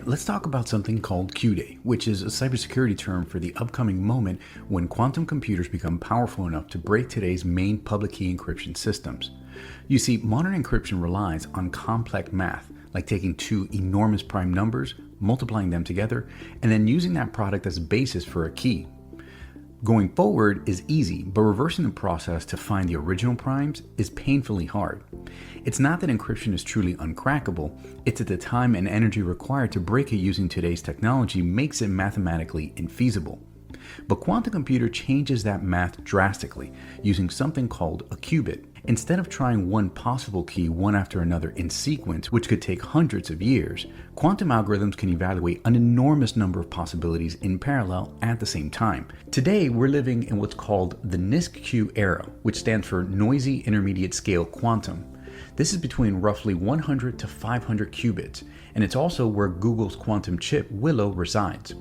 let's talk about something called QDay, which is a cybersecurity term for the upcoming moment when quantum computers become powerful enough to break today's main public key encryption systems. You see, modern encryption relies on complex math, like taking two enormous prime numbers, multiplying them together, and then using that product as a basis for a key. Going forward is easy, but reversing the process to find the original primes is painfully hard. It's not that encryption is truly uncrackable, it's that the time and energy required to break it using today's technology makes it mathematically infeasible. But quantum computer changes that math drastically, using something called a qubit. Instead of trying one possible key one after another in sequence, which could take hundreds of years, quantum algorithms can evaluate an enormous number of possibilities in parallel at the same time. Today, we're living in what's called the NISQ era, which stands for Noisy Intermediate Scale Quantum. This is between roughly 100 to 500 qubits, and it's also where Google's quantum chip Willow resides.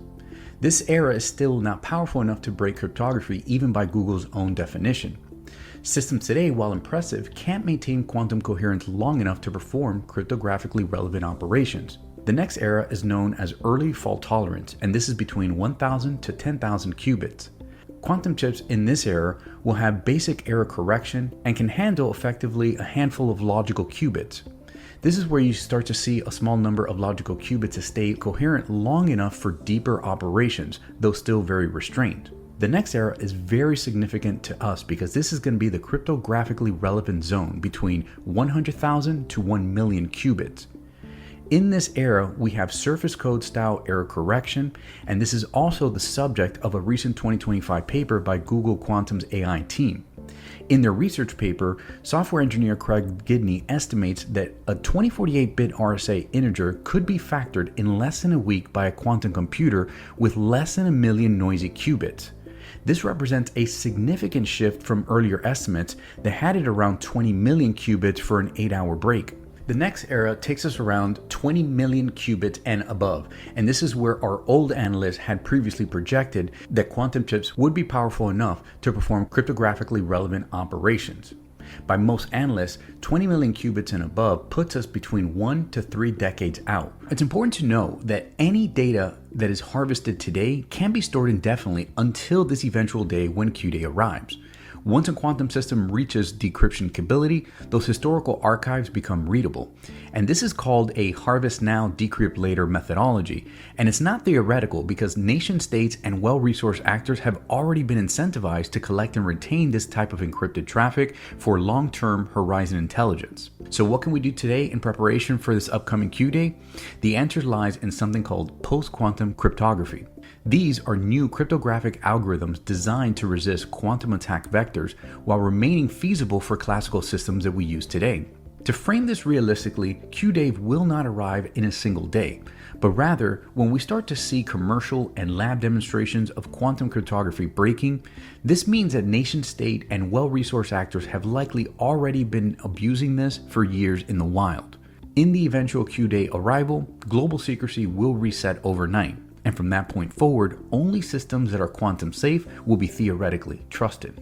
This era is still not powerful enough to break cryptography even by Google's own definition. Systems today, while impressive, can't maintain quantum coherence long enough to perform cryptographically relevant operations. The next era is known as early fault tolerance, and this is between 1,000 to 10,000 qubits. Quantum chips in this era will have basic error correction and can handle effectively a handful of logical qubits. This is where you start to see a small number of logical qubits stay coherent long enough for deeper operations, though still very restrained. The next era is very significant to us because this is going to be the cryptographically relevant zone between 100,000 to 1 million qubits. In this era, we have surface code style error correction, and this is also the subject of a recent 2025 paper by Google Quantum's AI team. In their research paper, software engineer Craig Gidney estimates that a 2048-bit RSA integer could be factored in less than a week by a quantum computer with less than 1 million noisy qubits. This represents a significant shift from earlier estimates that had it around 20 million qubits for an 8-hour break. The next era takes us around 20 million qubits and above, and this is where our old analysts had previously projected that quantum chips would be powerful enough to perform cryptographically relevant operations. By most analysts, 20 million qubits and above puts us between 1 to 3 decades out. It's important to know that any data that is harvested today can be stored indefinitely until this eventual day when QDay arrives. Once a quantum system reaches decryption capability, those historical archives become readable. And this is called a harvest now, decrypt later methodology. And it's not theoretical because nation states and well-resourced actors have already been incentivized to collect and retain this type of encrypted traffic for long-term horizon intelligence. So what can we do today in preparation for this upcoming QDay? The answer lies in something called post-quantum cryptography. These are new cryptographic algorithms designed to resist quantum attack vectors while remaining feasible for classical systems that we use today. To frame this realistically, QDay will not arrive in a single day, but rather when we start to see commercial and lab demonstrations of quantum cryptography breaking, this means that nation state and well-resourced actors have likely already been abusing this for years in the wild. In the eventual QDay arrival, global secrecy will reset overnight. And from that point forward, only systems that are quantum safe will be theoretically trusted.